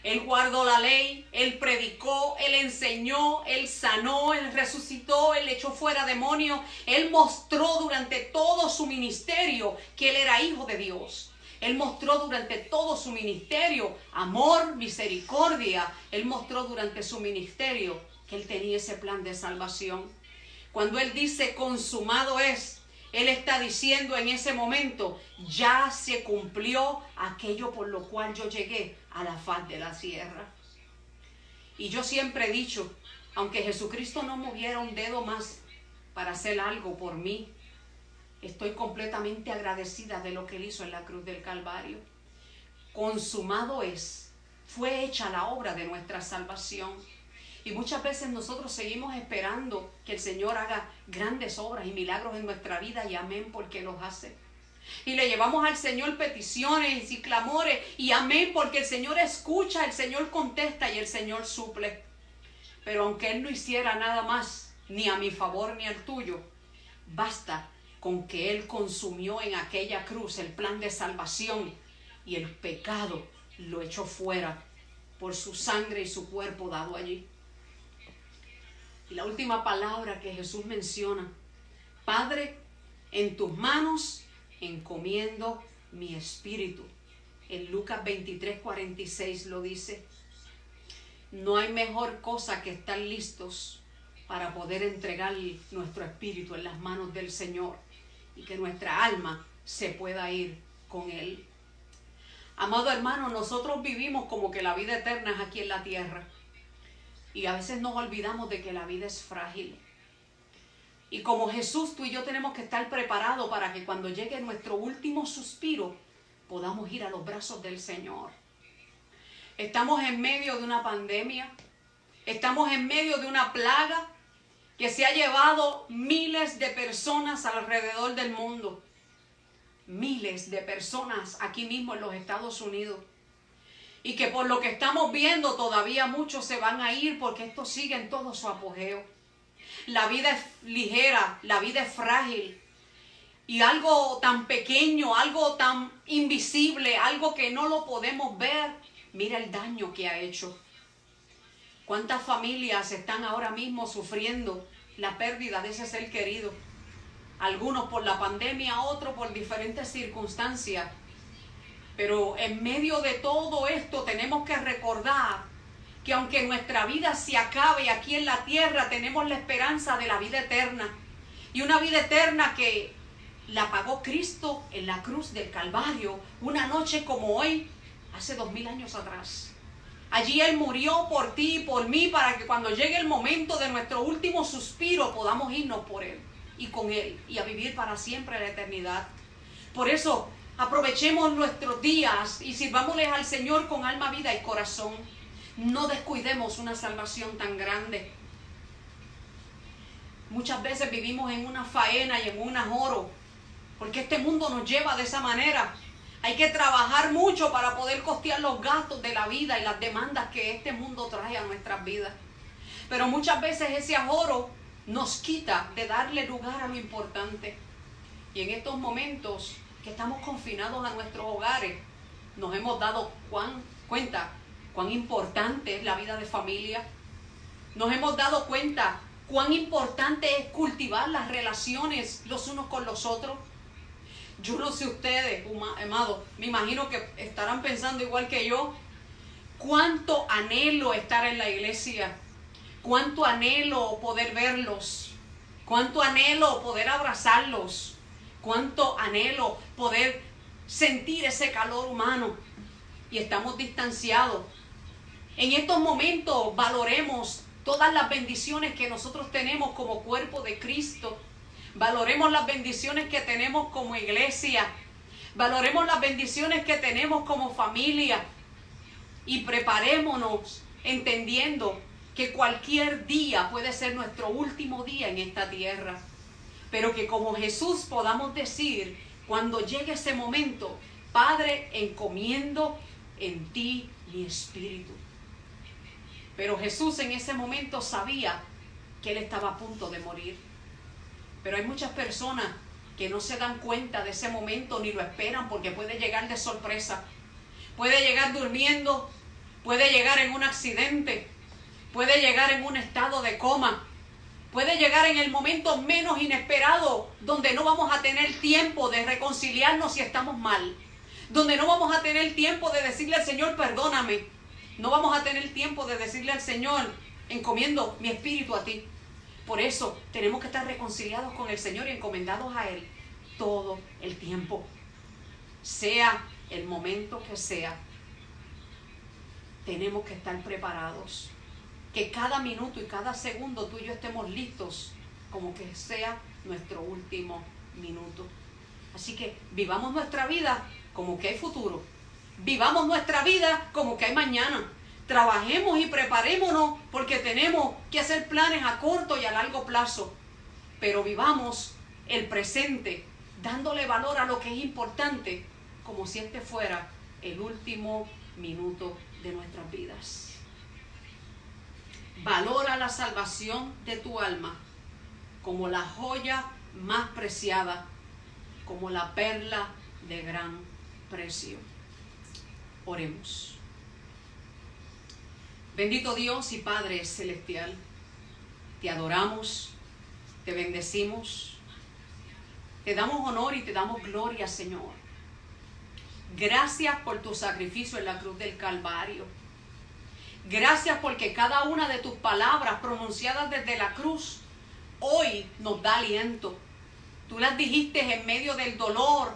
Él guardó la ley, Él predicó, Él enseñó, Él sanó, Él resucitó, Él echó fuera demonios. Él mostró durante todo su ministerio que Él era hijo de Dios. Él mostró durante todo su ministerio amor, misericordia. Él mostró durante su ministerio que Él tenía ese plan de salvación. Cuando Él dice consumado es, Él está diciendo en ese momento, ya se cumplió aquello por lo cual yo llegué a la faz de la tierra. Y yo siempre he dicho, aunque Jesucristo no moviera un dedo más para hacer algo por mí, estoy completamente agradecida de lo que Él hizo en la cruz del Calvario. Consumado es, fue hecha la obra de nuestra salvación. Y muchas veces nosotros seguimos esperando que el Señor haga grandes obras y milagros en nuestra vida y amén porque los hace. Y le llevamos al Señor peticiones y clamores y amén porque el Señor escucha, el Señor contesta y el Señor suple. Pero aunque Él no hiciera nada más, ni a mi favor ni al tuyo, basta con que Él consumió en aquella cruz el plan de salvación y el pecado lo echó fuera por su sangre y su cuerpo dado allí. Y la última palabra que Jesús menciona: Padre, en tus manos encomiendo mi espíritu. En Lucas 23:46 lo dice. No hay mejor cosa que estar listos para poder entregar nuestro espíritu en las manos del Señor y que nuestra alma se pueda ir con Él. Amado hermano, nosotros vivimos como que la vida eterna es aquí en la tierra y a veces nos olvidamos de que la vida es frágil. Y como Jesús, tú y yo tenemos que estar preparados para que cuando llegue nuestro último suspiro podamos ir a los brazos del Señor. Estamos en medio de una pandemia, estamos en medio de una plaga que se ha llevado miles de personas alrededor del mundo. Miles de personas aquí mismo en los Estados Unidos. Y que por lo que estamos viendo todavía muchos se van a ir porque esto sigue en todo su apogeo. La vida es ligera, la vida es frágil. Y algo tan pequeño, algo tan invisible, algo que no lo podemos ver, mira el daño que ha hecho. ¿Cuántas familias están ahora mismo sufriendo la pérdida de ese ser querido? Algunos por la pandemia, otros por diferentes circunstancias. Pero en medio de todo esto tenemos que recordar que aunque nuestra vida se acabe aquí en la tierra, tenemos la esperanza de la vida eterna. Y una vida eterna que la pagó Cristo en la cruz del Calvario, una noche como hoy, hace 2000 años atrás. Allí Él murió por ti y por mí para que cuando llegue el momento de nuestro último suspiro podamos irnos por Él y con Él y a vivir para siempre la eternidad. Por eso aprovechemos nuestros días y sirvámosles al Señor con alma, vida y corazón. No descuidemos una salvación tan grande. Muchas veces vivimos en una faena y en un ajoro, porque este mundo nos lleva de esa manera. Hay que trabajar mucho para poder costear los gastos de la vida y las demandas que este mundo trae a nuestras vidas. Pero muchas veces ese ajoro nos quita de darle lugar a lo importante. Y en estos momentos que estamos confinados a nuestros hogares, nos hemos dado cuenta cuán importante es la vida de familia. Nos hemos dado cuenta cuán importante es cultivar las relaciones los unos con los otros. Yo no sé ustedes, amados, me imagino que estarán pensando igual que yo. Cuánto anhelo estar en la iglesia, cuánto anhelo poder verlos, cuánto anhelo poder abrazarlos, cuánto anhelo poder sentir ese calor humano. Y estamos distanciados. En estos momentos valoremos todas las bendiciones que nosotros tenemos como cuerpo de Cristo. Valoremos las bendiciones que tenemos como iglesia. Valoremos las bendiciones que tenemos como familia. Y preparémonos entendiendo que cualquier día puede ser nuestro último día en esta tierra. Pero que como Jesús podamos decir, cuando llegue ese momento: Padre, encomiendo en ti mi espíritu. Pero Jesús en ese momento sabía que Él estaba a punto de morir. Pero hay muchas personas que no se dan cuenta de ese momento ni lo esperan, porque puede llegar de sorpresa. Puede llegar durmiendo, puede llegar en un accidente, puede llegar en un estado de coma, puede llegar en el momento menos inesperado, donde no vamos a tener tiempo de reconciliarnos si estamos mal, donde no vamos a tener tiempo de decirle al Señor: perdóname. No vamos a tener tiempo de decirle al Señor: encomiendo mi espíritu a ti. Por eso tenemos que estar reconciliados con el Señor y encomendados a Él todo el tiempo. Sea el momento que sea, tenemos que estar preparados. Que cada minuto y cada segundo tú y yo estemos listos, como que sea nuestro último minuto. Así que vivamos nuestra vida como que hay futuro. Vivamos nuestra vida como que hay mañana. Trabajemos y preparémonos, porque tenemos que hacer planes a corto y a largo plazo. Pero vivamos el presente, dándole valor a lo que es importante, como si este fuera el último minuto de nuestras vidas. Valora la salvación de tu alma como la joya más preciada, como la perla de gran precio. Oremos. Bendito Dios y Padre celestial, Te adoramos, te bendecimos, te damos honor y te damos gloria, Señor. Gracias por tu sacrificio en la cruz del Calvario. Gracias porque cada una de tus palabras pronunciadas desde la cruz hoy nos da aliento. Tú las dijiste en medio del dolor,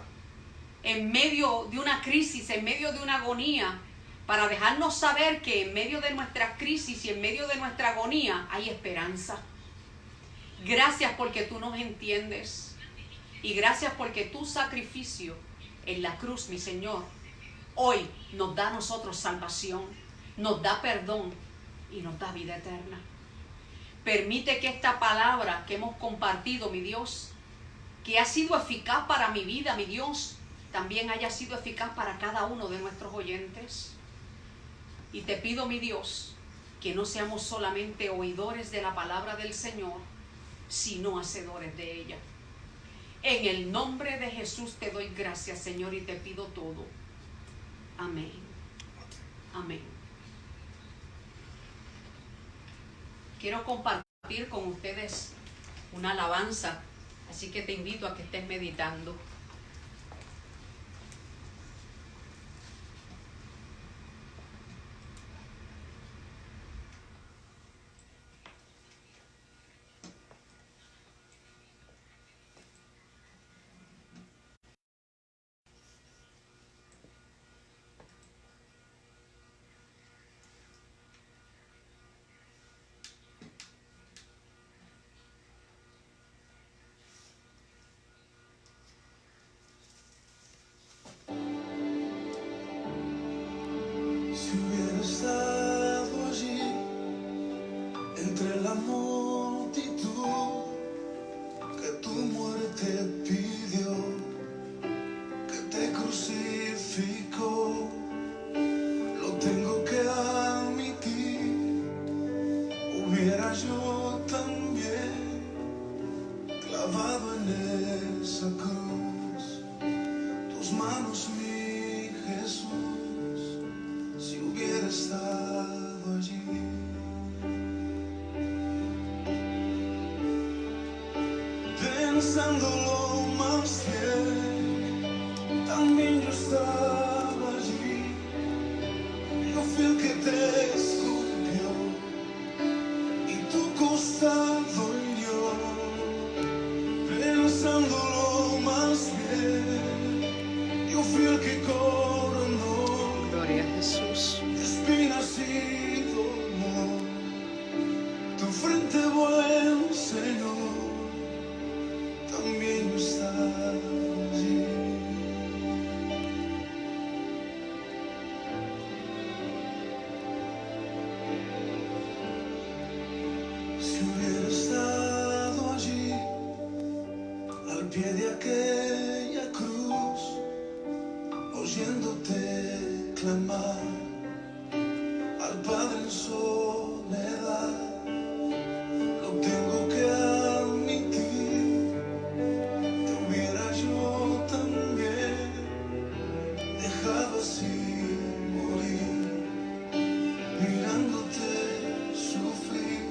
en medio de una crisis, en medio de una agonía, para dejarnos saber que en medio de nuestra crisis y en medio de nuestra agonía hay esperanza. Gracias porque tú nos entiendes. Y gracias porque tu sacrificio en la cruz, mi Señor, hoy nos da a nosotros salvación, nos da perdón y nos da vida eterna. Permite que esta palabra que hemos compartido, mi Dios, que ha sido eficaz para mi vida, mi Dios, también haya sido eficaz para cada uno de nuestros oyentes. Y te pido, mi Dios, que no seamos solamente oidores de la palabra del Señor, sino hacedores de ella. En el nombre de Jesús te doy gracias, Señor, y te pido todo. Amén. Amén. Quiero compartir con ustedes una alabanza, así que te invito a que estés meditando. Si hubiera estado allí entre la multitud que tu muerte pidió, que te crucificó, lo tengo que admitir, hubiera yo también clavado en esa cruz, tus manos, mi Jesús, si hubiera estado allí. Pensándolo más bien, también yo estaba allí. Yo fui el que te escupió y tu costado hirió. Pensándolo más bien, yo fui el que coronó Gloria a Jesús. espinas y dolor. Tu frente, buen Señor, también yo estaba allí. Si hubiera estado allí, al pie de aquella cruz, oyéndote clamar al Padre en soledad, lo tengo que admitir, te hubiera yo también dejado así morir, mirándote sufrir,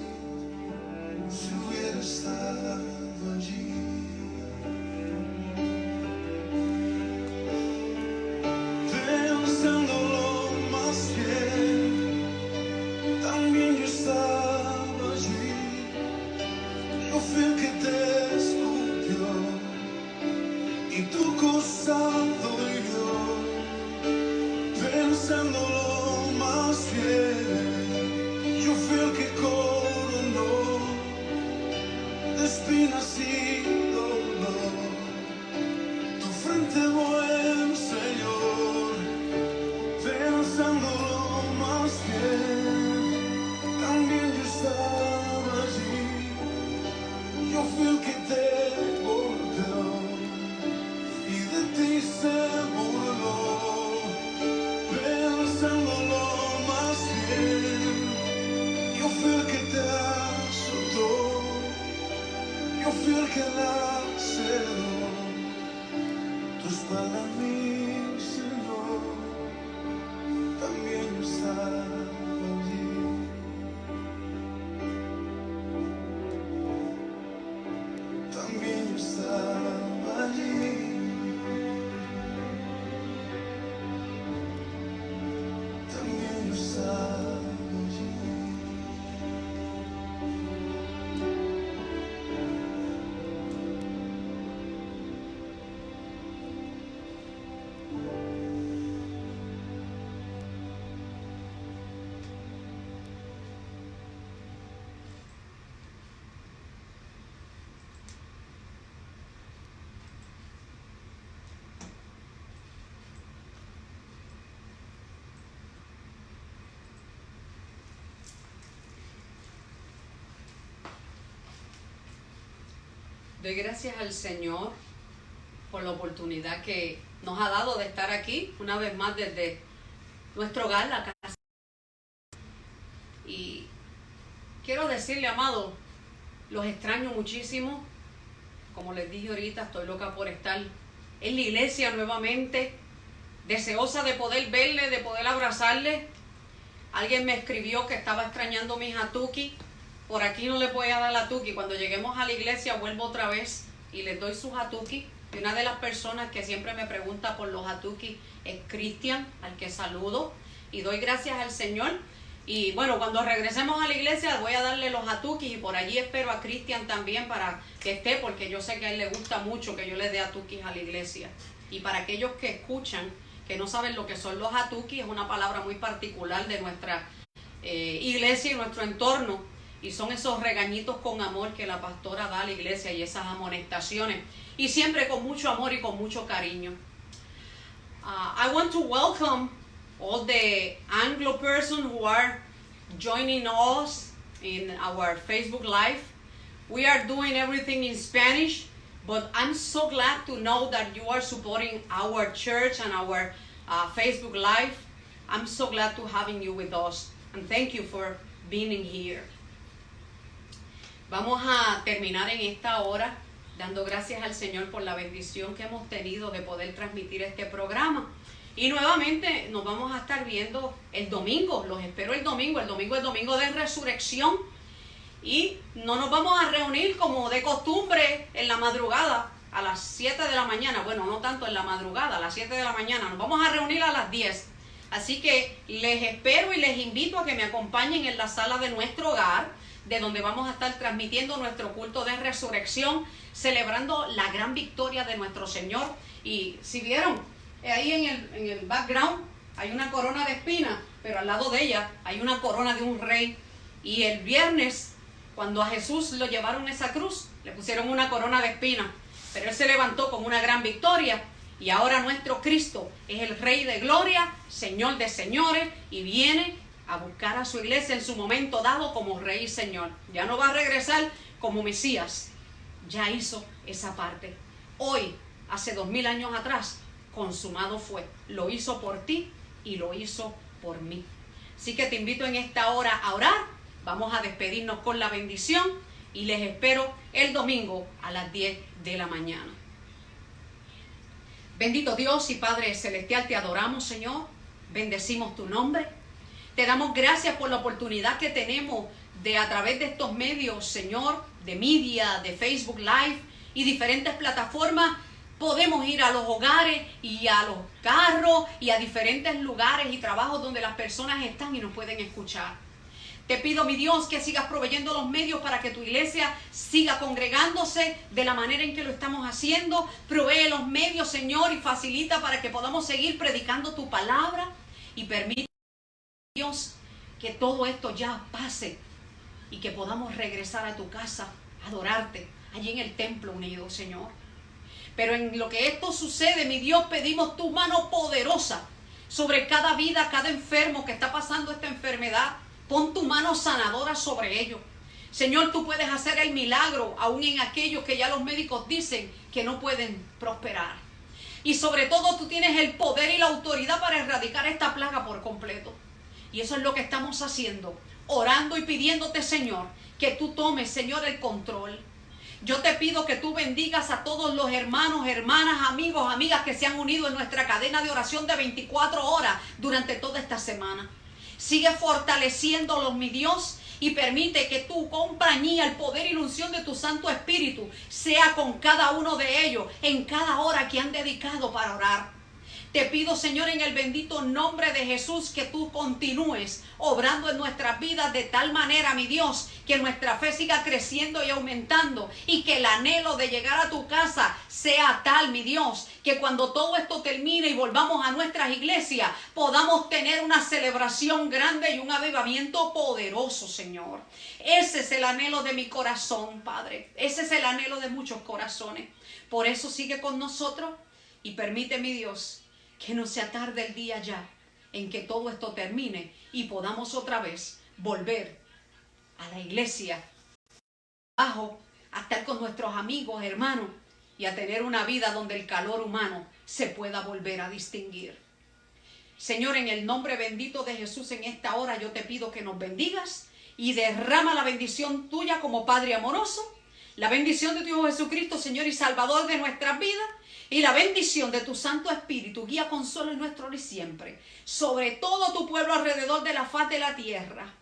si hubiera estado allí. Pensándolo más bien, también yo estaba allí. Yo fui el que te escupió y tu costado hirió. Pensándolo más bien, yo fui el que coronó de espinas y dolor. Tu frente, buen Señor, pensándolo más bien, también yo estaba allí. Yo fui el que te golpeó y de ti se burló. Doy gracias al Señor por la oportunidad que nos ha dado de estar aquí una vez más desde nuestro hogar, la casa. Y quiero decirle, amado, los extraño muchísimo. Como les dije ahorita, estoy loca por estar en la iglesia nuevamente, deseosa de poder verle, de poder abrazarle. Alguien me escribió que estaba extrañando mis hatuki. Por aquí no les voy a dar la hatuki. Cuando lleguemos a la iglesia vuelvo otra vez y les doy sus hatuki. Y una de las personas que siempre me pregunta por los hatuki es Cristian, al que saludo. Y doy gracias al Señor. Y bueno, cuando regresemos a la iglesia voy a darle los hatuki y por allí espero a Cristian también para que esté, porque yo sé que a él le gusta mucho que yo le dé hatuki a la iglesia. Y para aquellos que escuchan, que no saben lo que son los hatuki, es una palabra muy particular de nuestra iglesia y nuestro entorno. Y son esos regañitos con amor que la pastora da a la iglesia y esas amonestaciones. Y siempre con mucho amor y con mucho cariño. I want to welcome all the Anglo persons who are joining us in our Facebook Live. We are doing everything in Spanish, but I'm so glad to know that you are supporting our church and our Facebook Live. I'm so glad to having you with us, and thank you for being in here. Vamos a terminar en esta hora dando gracias al Señor por la bendición que hemos tenido de poder transmitir este programa. Y nuevamente nos vamos a estar viendo el domingo. Los espero el domingo. El domingo es domingo de resurrección. Y no nos vamos a reunir como de costumbre en la madrugada a las 7 de la mañana. Bueno, no tanto en la madrugada, a las 7 de la mañana. Nos vamos a reunir a las 10. Así que les espero y les invito a que me acompañen en la sala de nuestro hogar, de donde vamos a estar transmitiendo nuestro culto de resurrección, celebrando la gran victoria de nuestro Señor. Y si vieron, ahí en el background hay una corona de espinas, pero al lado de ella hay una corona de un rey. Y el viernes, cuando a Jesús lo llevaron a esa cruz, le pusieron una corona de espinas, pero Él se levantó con una gran victoria. Y ahora nuestro Cristo es el Rey de Gloria, Señor de señores, y viene a buscar a su iglesia en su momento dado como Rey y Señor. Ya no va a regresar como Mesías, ya hizo esa parte. Hoy, hace 2000 años atrás, consumado fue. Lo hizo por ti y lo hizo por mí. Así que te invito en esta hora a orar. Vamos a despedirnos con la bendición y les espero el domingo a las 10 de la mañana. Bendito Dios y Padre Celestial, te adoramos, Señor. Bendecimos tu nombre. Te damos gracias por la oportunidad que tenemos de, a través de estos medios, Señor, de media, de Facebook Live y diferentes plataformas, podemos ir a los hogares y a los carros y a diferentes lugares y trabajos donde las personas están y nos pueden escuchar. Te pido, mi Dios, que sigas proveyendo los medios para que tu iglesia siga congregándose de la manera en que lo estamos haciendo. Provee los medios, Señor, y facilita para que podamos seguir predicando tu palabra. Y permite, Dios, que todo esto ya pase y que podamos regresar a tu casa, adorarte, allí en el templo unido, Señor. Pero en lo que esto sucede, mi Dios, pedimos tu mano poderosa sobre cada vida, cada enfermo que está pasando esta enfermedad. Pon tu mano sanadora sobre ellos. Señor, tú puedes hacer el milagro aún en aquellos que ya los médicos dicen que no pueden prosperar. Y sobre todo tú tienes el poder y la autoridad para erradicar esta plaga por completo. Y eso es lo que estamos haciendo, orando y pidiéndote, Señor, que tú tomes, Señor, el control. Yo te pido que tú bendigas a todos los hermanos, hermanas, amigos, amigas que se han unido en nuestra cadena de oración de 24 horas durante toda esta semana. Sigue fortaleciéndolos, mi Dios, y permite que tu compañía, el poder y la unción de tu Santo Espíritu sea con cada uno de ellos en cada hora que han dedicado para orar. Te pido, Señor, en el bendito nombre de Jesús, que tú continúes obrando en nuestras vidas de tal manera, mi Dios, que nuestra fe siga creciendo y aumentando y que el anhelo de llegar a tu casa sea tal, mi Dios, que cuando todo esto termine y volvamos a nuestras iglesias, podamos tener una celebración grande y un avivamiento poderoso, Señor. Ese es el anhelo de mi corazón, Padre. Ese es el anhelo de muchos corazones. Por eso sigue con nosotros y permite, mi Dios, que no sea tarde el día ya en que todo esto termine y podamos otra vez volver a la iglesia, a estar con nuestros amigos, hermanos, y a tener una vida donde el calor humano se pueda volver a distinguir. Señor, en el nombre bendito de Jesús, en esta hora yo te pido que nos bendigas y derrama la bendición tuya como Padre amoroso, la bendición de tu Hijo Jesucristo, Señor y Salvador de nuestras vidas, y la bendición de tu Santo Espíritu, guía, consuelo en nuestro hoy y siempre, sobre todo tu pueblo alrededor de la faz de la tierra,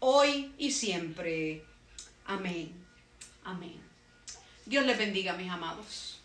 hoy y siempre. Amén. Amén. Dios les bendiga, mis amados.